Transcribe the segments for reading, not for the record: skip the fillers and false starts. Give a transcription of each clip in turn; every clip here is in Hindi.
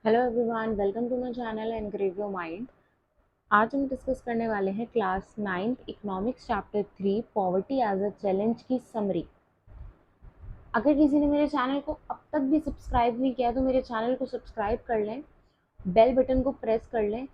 Hello everyone, welcome to my channel engrave your mind. आज हम डिस्कस करने वाले हैं class 9th economics chapter 3 poverty as a challenge की समरी। अगर किसी ने मेरे चैनल को अब तक भी सब्सक्राइब नहीं किया तो मेरे चैनल को सब्सक्राइब कर लें, बेल बटन को प्रेस कर लें।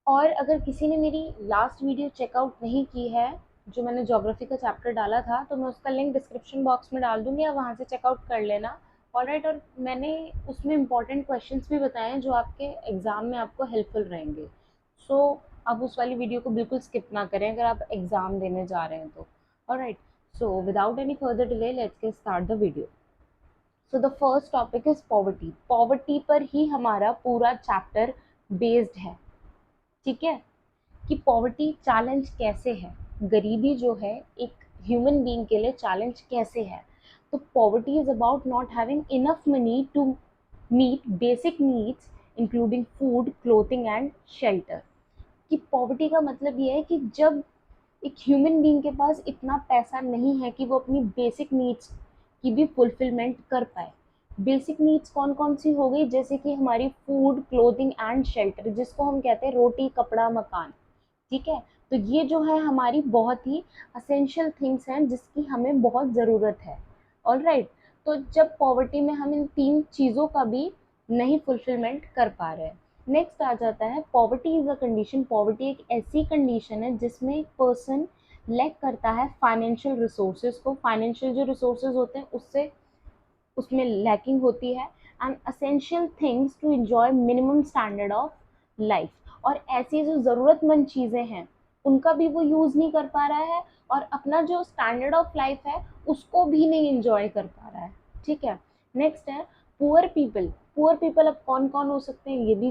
और अगर किसी ने मेरी लास्ट वीडियो चेकआउट नहीं की है, जो मैंने ज्योग्राफी का चैप्टर डाला था, तो मैं उसका लिंक डिस्क्रिप्शन बॉक्स में डाल दूंगी, आप वहाँ से चेकआउट कर लेना। ऑलराइट। और मैंने उसमें इंपॉर्टेंट क्वेश्चंस भी बताए हैं जो आपके एग्ज़ाम में आपको हेल्पफुल रहेंगे। सो आप उस वाली वीडियो को बिल्कुल स्किप ना करें अगर आप एग्ज़ाम देने जा रहे हैं तो। Alright. So without any further delay let's get start the video. So the first topic is poverty. Poverty पर ही हमारा पूरा चैप्टर बेस्ड है। ठीक है, कि पॉवर्टी चैलेंज कैसे है, गरीबी जो है एक ह्यूमन बीइंग के लिए चैलेंज कैसे है। तो poverty is about not having enough money to meet basic needs including food, clothing and shelter. कि पॉवर्टी का मतलब ये है कि जब एक ह्यूमन बीइंग के पास इतना पैसा नहीं है कि वो अपनी बेसिक नीड्स की भी फुलफिलमेंट कर पाए। बेसिक नीड्स कौन कौन सी हो गई, जैसे कि हमारी फूड, क्लोथिंग एंड शेल्टर, जिसको हम कहते हैं रोटी, कपड़ा, मकान। ठीक है, तो ये जो है हमारी बहुत ही असेंशियल थिंग्स हैं जिसकी हमें बहुत ज़रूरत है। All right. तो जब पॉवर्टी में हम इन तीन चीज़ों का भी नहीं फुलफिलमेंट कर पा रहे हैं। नेक्स्ट आ जाता है poverty is a condition. Poverty एक ऐसी कंडीशन है जिसमें एक पर्सन लैक करता है फाइनेंशियल रिसोर्सेज को। फाइनेंशियल जो रिसोर्सेज होते हैं उससे उसमें लैकिंग होती है। And essential things to enjoy minimum standard of life. और ऐसी जो ज़रूरतमंद चीज़ें हैं उनका भी वो यूज़ नहीं कर पा रहा है, और अपना जो स्टैंडर्ड ऑफ लाइफ है उसको भी नहीं इंजॉय कर पा रहा है। ठीक है। नेक्स्ट है पुअर पीपल। पुअर पीपल अब कौन कौन हो सकते हैं ये भी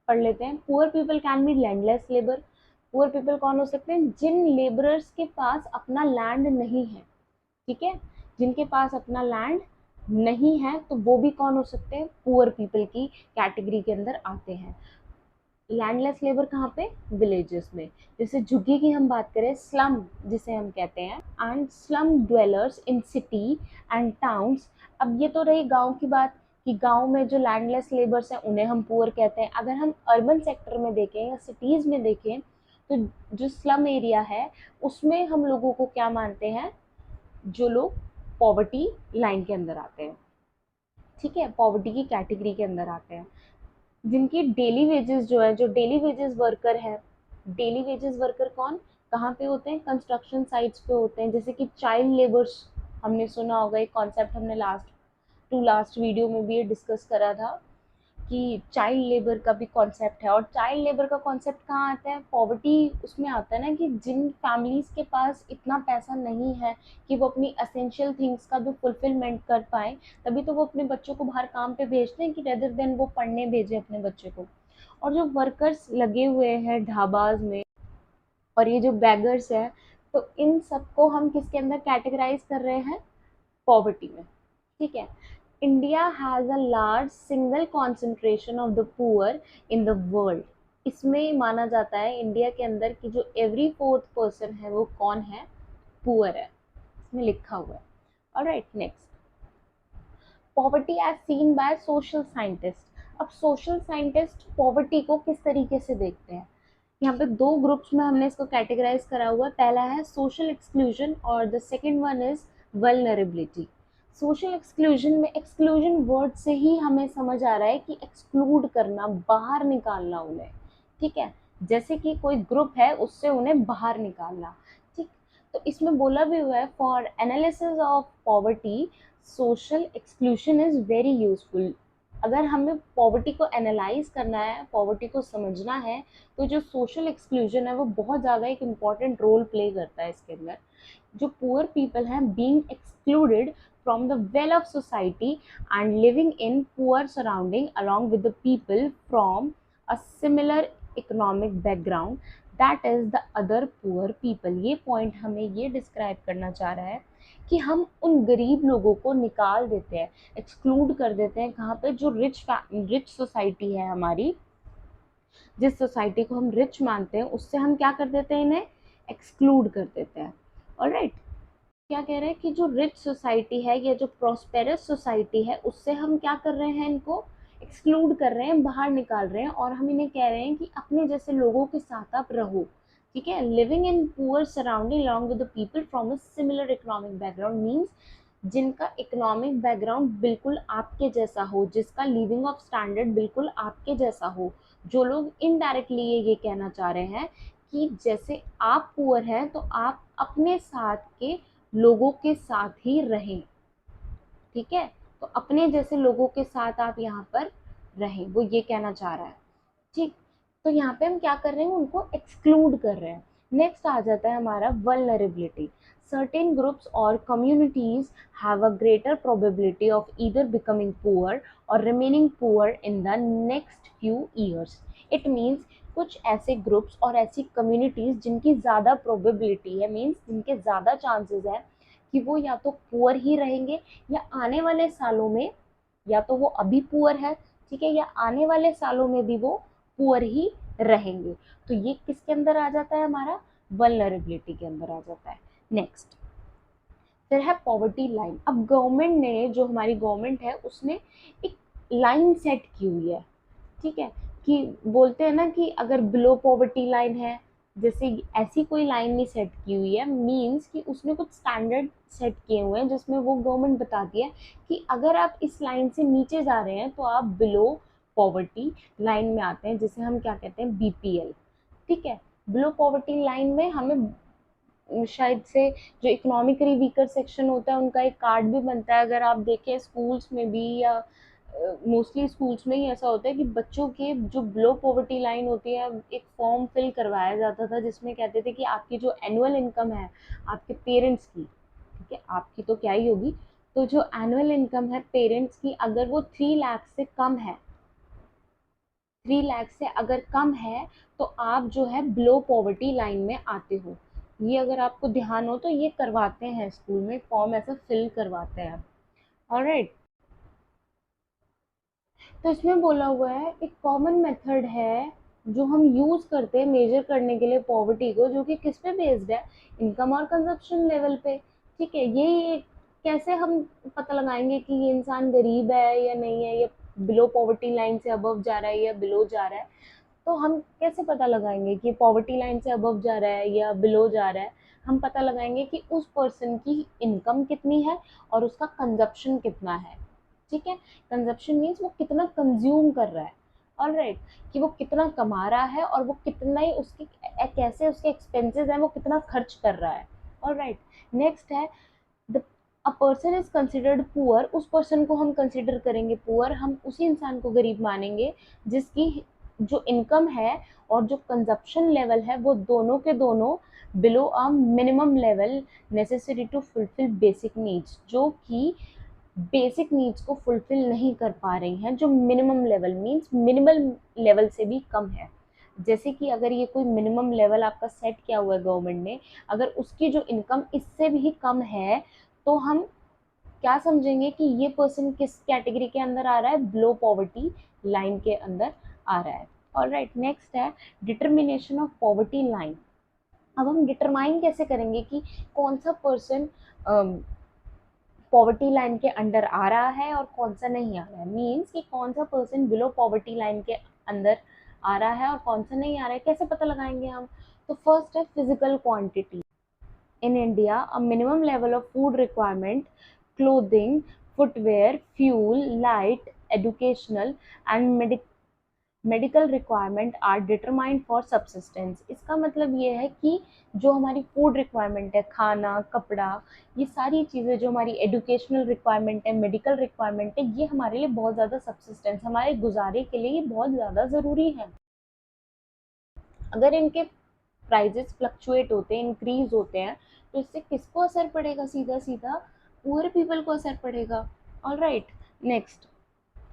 पढ़ लेते हैं। Poor people can be landless labour. Poor people कौन हो सकते हैं, जिन लेबरर्स के पास अपना लैंड नहीं है। ठीक है, जिनके पास अपना लैंड नहीं है तो वो भी कौन हो सकते हैं, पुअर पीपल की कैटेगरी के अंदर आते हैं। लैंडलेस लेबर कहाँ पे, विलेजेस में। जैसे झुग्गी की हम बात करें, स्लम जिसे हम कहते हैं, and slum dwellers in city and towns. अब ये तो रही गांव की बात, कि गांव में जो लैंडलेस लेबर्स हैं उन्हें हम पुअर कहते हैं। अगर हम अर्बन सेक्टर में देखें या सिटीज़ में देखें तो जो स्लम एरिया है उसमें हम लोगों को क्या मानते हैं, जो लोग पॉवर्टी लाइन के अंदर आते हैं। ठीक है, पॉवर्टी की कैटेगरी के अंदर आते हैं, जिनकी डेली वेजेस जो है, जो डेली वेजेस वर्कर है। डेली वेजेस वर्कर कौन, कहाँ पे होते हैं, कंस्ट्रक्शन साइट्स पे होते हैं। जैसे कि चाइल्ड लेबर्स हमने सुना होगा, एक कॉन्सेप्ट हमने लास्ट वीडियो में भी ये डिस्कस करा था कि चाइल्ड लेबर का भी कॉन्सेप्ट है। और चाइल्ड लेबर का कॉन्सेप्ट कहाँ आता है, पॉवर्टी उसमें आता है ना, कि जिन फैमिलीज के पास इतना पैसा नहीं है कि वो अपनी असेंशियल थिंग्स का भी फुलफिलमेंट कर पाए, तभी तो वो अपने बच्चों को बाहर काम पे भेजते हैं कि रेदर देन वो पढ़ने भेजे अपने बच्चे को। और जो वर्कर्स लगे हुए हैं ढाबाज में, और ये जो बैगर्स है, तो इन सबको हम किसके अंदर कैटेगराइज कर रहे हैं, पॉवर्टी में। ठीक है। India has a large single concentration of the poor in the world. इसमें माना जाता है इंडिया के अंदर कि जो एवरी फोर्थ पर्सन है वो कौन है, पुअर है, इसमें लिखा हुआ है। Alright. Next, poverty as seen by social scientist. अब सोशल साइंटिस्ट पॉवर्टी को किस तरीके से देखते हैं, यहाँ पे दो ग्रुप्स में हमने इसको कैटेगराइज करा हुआ है। पहला है सोशल एक्सक्लूजन और the second one is vulnerability. Social exclusion में, एक्सक्लूजन वर्ड से ही हमें समझ आ रहा है कि एक्सक्लूड करना, बाहर निकालना उन्हें। ठीक है, जैसे कि कोई ग्रुप है उससे उन्हें बाहर निकालना। ठीक, तो इसमें बोला भी हुआ है, for analysis of poverty social exclusion is very useful. अगर हमें पॉवर्टी को एनालाइज करना है, पॉवर्टी को समझना है, तो जो सोशल एक्सक्लूजन है वो बहुत ज़्यादा एक इम्पॉर्टेंट रोल प्ले करता है इसके अंदर। जो पुअर पीपल हैं being excluded from the well of society and living in poor surrounding along with the people from a similar economic background, that is the other poor people। ये पॉइंट हमें ये डिस्क्राइब करना चाह रहा है कि हम उन गरीब लोगों को निकाल देते हैं, एक्सक्लूड कर देते हैं। कहाँ पे, जो रिच सोसाइटी है हमारी, जिस सोसाइटी को हम रिच मानते हैं उससे हम क्या कर देते हैं, इन्हें एक्सक्लूड कर देते हैं। ऑलराइट। क्या कह रहे हैं कि जो रिच सोसाइटी है या जो प्रॉस्पेरस सोसाइटी है उससे हम क्या कर रहे हैं, इनको एक्सक्लूड कर रहे हैं, बाहर निकाल रहे हैं, और हम इन्हें कह रहे हैं कि अपने जैसे लोगों के साथ आप रहो, ठीक है। Living in poor surrounding along with the people from a similar economic background means जिनका इकोनॉमिक बैकग्राउंड बिल्कुल आपके जैसा हो, जिसका लिविंग ऑफ स्टैंडर्ड बिल्कुल आपके जैसा हो। जो लोग इनडायरेक्टली ये कहना चाह रहे हैं कि जैसे आप पुअर हैं तो आप अपने साथ के लोगों के साथ ही रहें, ठीक है। तो अपने जैसे लोगों के साथ आप यहाँ पर रहें, वो ये कहना चाह रहा है, ठीक। तो यहाँ पे हम क्या कर रहे हैं, उनको एक्सक्लूड कर रहे हैं। नेक्स्ट आ जाता है हमारा vulnerability. Certain groups or communities have a greater probability of either becoming poor or remaining poor in the next few years. It means कुछ ऐसे ग्रुप्स और ऐसी कम्युनिटीज जिनकी ज़्यादा प्रोबेबिलिटी है, मीन्स जिनके ज़्यादा चांसेस है कि वो या तो पुअर ही रहेंगे या आने वाले सालों में, या तो वो अभी पुअर है, ठीक है, या आने वाले सालों में भी वो पुअर ही रहेंगे। तो ये किसके अंदर आ जाता है, हमारा वल्नरेबिलिटी के अंदर आ जाता है। नेक्स्ट फिर है पॉवर्टी लाइन। अब गवर्नमेंट ने, जो हमारी गवर्नमेंट है, उसने एक लाइन सेट की हुई है, ठीक है, कि बोलते हैं ना कि अगर बिलो पॉवर्टी लाइन है, जैसे ऐसी कोई लाइन नहीं सेट की हुई है, मींस कि उसने कुछ स्टैंडर्ड सेट किए हुए हैं जिसमें वो गवर्नमेंट बताती है कि अगर आप इस लाइन से नीचे जा रहे हैं तो आप बिलो पॉवर्टी लाइन में आते हैं, जिसे हम क्या कहते हैं, बीपीएल, ठीक है। बिलो पॉवर्टी लाइन में हमें शायद से जो इकोनॉमिकली वीकर सेक्शन होता है उनका एक कार्ड भी बनता है। अगर आप देखें स्कूल्स में भी, या मोस्टली स्कूल्स में ही ऐसा होता है कि बच्चों के जो बिलो पॉवर्टी लाइन होती है, एक फॉर्म फिल करवाया जाता था जिसमें कहते थे कि आपकी जो एनुअल इनकम है आपके पेरेंट्स की, ठीक है, आपकी तो क्या ही होगी, तो जो एनुअल इनकम है पेरेंट्स की, अगर वो 3 लाख से कम है, 3 लाख से अगर कम है, तो आप जो है बिलो पॉवर्टी लाइन में आते हो। ये अगर आपको ध्यान हो तो ये करवाते हैं स्कूल में, फॉर्म ऐसा फिल करवाते हैं। ऑलराइट, तो इसमें बोला हुआ है एक कॉमन मेथड है जो हम यूज करते हैं मेजर करने के लिए पॉवर्टी को, जो कि किस पे बेस्ड है, इनकम और कंजप्शन लेवल पे, ठीक है। ये कैसे हम पता लगाएंगे कि ये इंसान गरीब है या नहीं है, या बिलो पॉवर्टी लाइन से अबव जा रहा है या बिलो जा रहा है। तो हम कैसे पता लगाएंगे कि पॉवर्टी लाइन से अबव जा रहा है या बिलो जा रहा है, हम पता लगाएंगे कि उस पर्सन की इनकम कितनी है और उसका कंजप्शन कितना है, ठीक है। कंजप्शन मीन्स वो कितना कंज्यूम कर रहा है, ऑलराइट, कि वो कितना कमा रहा है और वो कितना ही उसके कैसे उसके एक्सपेंसेस हैं, वो कितना खर्च कर रहा है, ऑलराइट। नेक्स्ट है the a person is considered poor, उस पर्सन को हम कंसिडर करेंगे पुअर, हम उसी इंसान को गरीब मानेंगे जिसकी जो इनकम है और जो कंजप्शन लेवल है वो दोनों के दोनों below a minimum level necessary to fulfil basic needs, जो कि बेसिक नीड्स को फुलफिल नहीं कर पा रही हैं, जो minimum level means minimal level से भी कम है। जैसे कि अगर ये कोई मिनिमम लेवल आपका सेट किया हुआ है गवर्नमेंट ने, अगर उसकी जो इनकम इससे भी कम है, तो हम क्या समझेंगे कि ये पर्सन किस कैटेगरी के अंदर आ रहा है, बिलो पॉवर्टी लाइन के अंदर आ रहा है। ऑलराइट, नेक्स्ट है डिटर्मिनेशन ऑफ पॉवर्टी लाइन। अब हम डिटरमाइन कैसे करेंगे कि कौन सा पर्सन पॉवर्टी लाइन के अंडर आ रहा है और कौन सा नहीं आ रहा है, मीन्स कि कौन सा पर्सन बिलो पॉवर्टी लाइन के अंदर आ रहा है और कौन सा नहीं आ रहा है, कैसे पता लगाएंगे हम। तो फर्स्ट है physical quantity. In India, a minimum level of food requirement, clothing, footwear, fuel, light, educational and medical requirement are determined for subsistence. इसका मतलब ये है कि जो हमारी फूड रिक्वायरमेंट है, खाना, कपड़ा, ये सारी चीज़ें, जो हमारी एजुकेशनल रिक्वायरमेंट है, मेडिकल रिक्वायरमेंट है, ये हमारे लिए बहुत ज़्यादा सब्सिस्टेंस, हमारे गुजारे के लिए ये बहुत ज़्यादा ज़रूरी है। अगर इनके प्राइजेस फ्लक्चुएट होते हैं, इंक्रीज होते हैं, तो इससे किसको असर पड़ेगा, सीधा सीधा पुअर पीपल को असर पड़ेगा। ऑलराइट, नेक्स्ट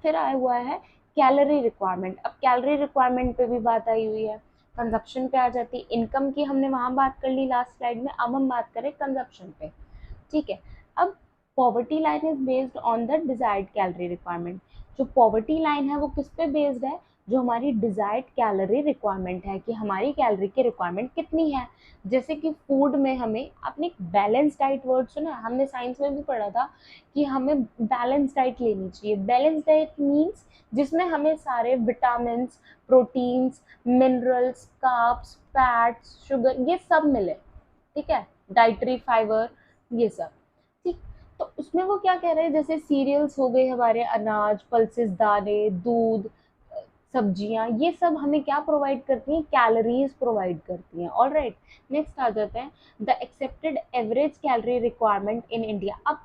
फिर आया हुआ है कैलोरी रिक्वायरमेंट। अब कैलोरी रिक्वायरमेंट पे भी बात आई हुई है, कंजप्शन पे आ जाती है। इनकम की हमने वहाँ बात कर ली लास्ट स्लाइड में, अब हम बात करें कंजप्शन पे, ठीक है। अब poverty line is based on the desired calorie requirement. जो पॉवर्टी लाइन है वो किस पे बेस्ड है, जो हमारी डिजायर्ड कैलोरी रिक्वायरमेंट है, कि हमारी कैलोरी की रिक्वायरमेंट कितनी है। जैसे कि फूड में हमें, आपने एक बैलेंस डाइट वर्ड सुना, हमने साइंस में भी पढ़ा था कि हमें बैलेंस डाइट लेनी चाहिए। बैलेंस डाइट मीन्स जिसमें हमें सारे vitamin, proteins, minerals, carbs, fats, sugar, ये सब मिले, ठीक है, डाइटरी फाइबर, ये सब, ठीक। तो उसमें वो क्या कह रहे हैं, जैसे सीरियल्स हो गए हमारे, अनाज, पल्सेस, दाने, दूध, सब्जियां, ये सब हमें क्या प्रोवाइड करती हैं, कैलोरीज प्रोवाइड करती हैं। ऑलराइट, नेक्स्ट आ जाते हैं the accepted average calorie requirement in India. अब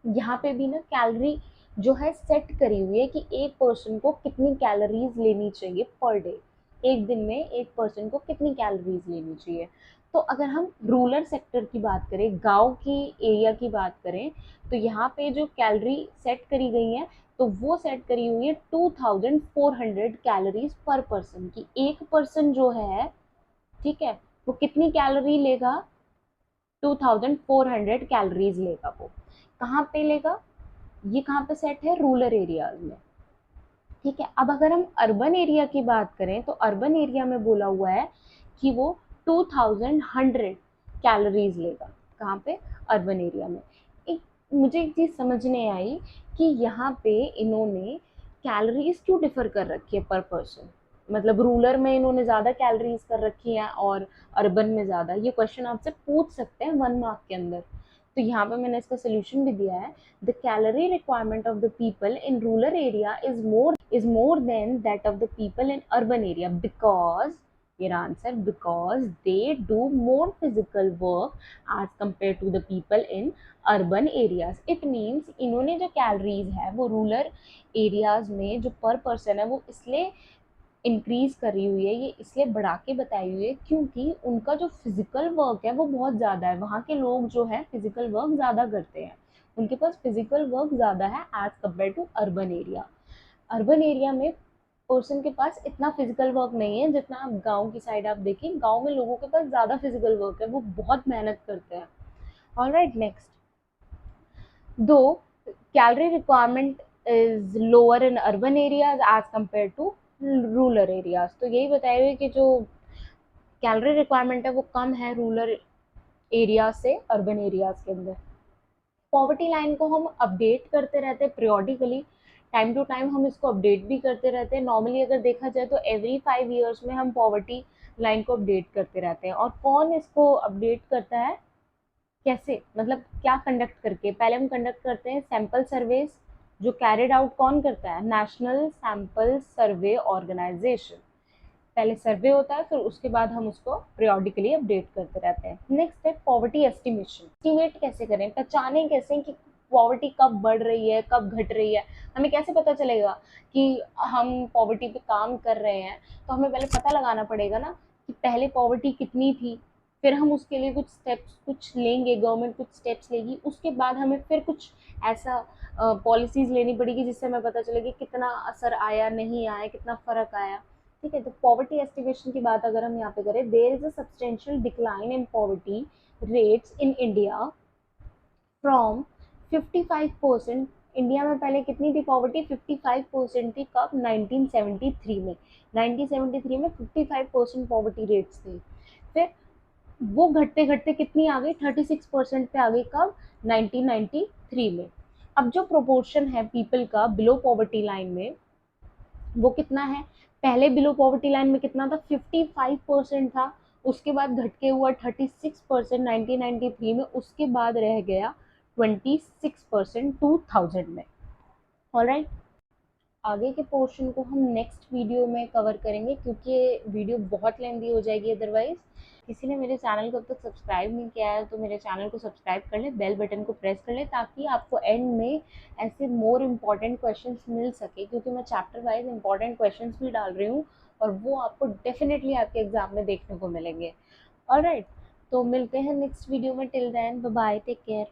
यहाँ पे भी ना कैलोरी जो है सेट करी हुई है कि एक पर्सन को कितनी कैलोरीज लेनी चाहिए पर डे, एक दिन में एक पर्सन को कितनी कैलोरीज लेनी चाहिए। तो अगर हम रूरल सेक्टर की बात करें, गांव की एरिया की बात करें, तो यहाँ पे जो कैलोरी सेट करी गई है, तो वो सेट करी हुई है 2400 कैलोरीज पर पर्सन की। एक पर्सन जो है, ठीक है, वो कितनी कैलोरी लेगा, 2400 कैलोरीज लेगा। वो कहाँ पे लेगा, ये कहाँ पे सेट है, रूरल एरियाज में, ठीक है। अब अगर हम अर्बन एरिया की बात करें, तो अर्बन एरिया में बोला हुआ है कि वो 2100 कैलोरीज लेगा। कहाँ पे, अर्बन एरिया में। एक मुझे एक चीज़ समझ नहीं आई कि यहाँ पे इन्होंने कैलोरीज क्यों डिफर कर रखी है पर पर्सन, मतलब रूरल में इन्होंने ज़्यादा कैलोरीज कर रखी है और अर्बन में ज़्यादा। ये क्वेश्चन आपसे पूछ सकते हैं 1 मार्क के अंदर। तो यहाँ पे मैंने इसका सोल्यूशन भी दिया है, the calorie requirement of the people in rural area is more than that of the people in urban area because, your answer, because they do more physical work as compared to the people in urban areas. It means इन्होंने जो कैलोरीज है वो रूरल एरियाज में जो पर पर्सन है वो इसलिए इंक्रीज करी हुई है, ये इसलिए बढ़ा के बताई हुई है क्योंकि उनका जो फिजिकल वर्क है वो बहुत ज़्यादा है। वहाँ के लोग जो है फिजिकल वर्क ज़्यादा करते हैं, उनके पास फिजिकल वर्क ज़्यादा है as compared to urban area. Urban area में पर्सन के पास इतना फिजिकल वर्क नहीं है जितना आप गांव की साइड आप देखें, गांव में लोगों के पास ज़्यादा फिजिकल वर्क है, वो बहुत मेहनत करते हैं। ऑलराइट, नेक्स्ट, दो calorie requirement is lower in urban areas as compared to rural areas. तो यही बताया हुआ कि जो कैलोरी रिक्वायरमेंट है वो कम है रूरल एरिया से अर्बन एरियाज के अंदर। पॉवर्टी लाइन को हम अपडेट करते रहते हैं पीरियोडिकली, टाइम टू टाइम हम इसको अपडेट भी करते रहते हैं। नॉर्मली अगर देखा जाए तो एवरी 5 ईयर्स में हम पॉवर्टी लाइन को अपडेट करते रहते हैं। और कौन इसको अपडेट करता है, कैसे, मतलब क्या कंडक्ट करके, पहले हम कंडक्ट करते हैं सैंपल सर्वेज, जो कैरिड आउट कौन करता है, नेशनल सैंपल सर्वे ऑर्गेनाइजेशन। पहले सर्वे होता है, फिर उसके बाद हम उसको पीरियोडिकली अपडेट करते रहते हैं। नेक्स्ट है पॉवर्टी एस्टिमेशन। एस्टिमेट कैसे करें, पहचानें कैसे कि पॉवर्टी कब बढ़ रही है कब घट रही है। हमें कैसे पता चलेगा कि हम पॉवर्टी पे काम कर रहे हैं, तो हमें पहले पता लगाना पड़ेगा ना कि पहले पॉवर्टी कितनी थी, फिर हम उसके लिए कुछ स्टेप्स कुछ लेंगे, गवर्नमेंट कुछ स्टेप्स लेगी, उसके बाद हमें फिर कुछ ऐसा पॉलिसीज लेनी पड़ेगी जिससे हमें पता चले कि कितना असर आया, नहीं आया, कितना फ़र्क आया, ठीक है। तो पॉवर्टी एस्टिमेशन की बात अगर हम यहाँ पे करें, there is a substantial decline in poverty rates in India from 55%। India में पहले कितनी थी पॉवर्टी, 55% थी। कब, 1973 में। 1973 में 55% पॉवर्टी रेट्स थे। फिर वो घटते घटते कितनी आ गई, 36% पे आ गई। कब, 1993 में। अब जो प्रोपोर्शन है पीपल का बिलो पॉवर्टी लाइन में, वो कितना है, पहले बिलो पॉवर्टी लाइन में कितना था, 55% था, उसके बाद घट के हुआ 36% 1993 में, उसके बाद रह गया 26% 2000 में। ऑलराइट, आगे के पोर्शन को हम नेक्स्ट वीडियो में कवर करेंगे क्योंकि ये वीडियो बहुत लेंदी हो जाएगी अदरवाइज। किसी ने मेरे चैनल को अब तक सब्सक्राइब नहीं किया है तो मेरे चैनल को सब्सक्राइब कर ले, बेल बटन को प्रेस कर ले, ताकि आपको एंड में ऐसे मोर इम्पॉर्टेंट क्वेश्चंस मिल सके, क्योंकि मैं चैप्टर वाइज इम्पॉर्टेंट क्वेश्चंस भी डाल रही हूँ और वो आपको डेफिनेटली आपके एग्जाम में देखने को मिलेंगे। ऑलराइट, तो मिलते हैं नेक्स्ट वीडियो में। Till then bye bye, take care.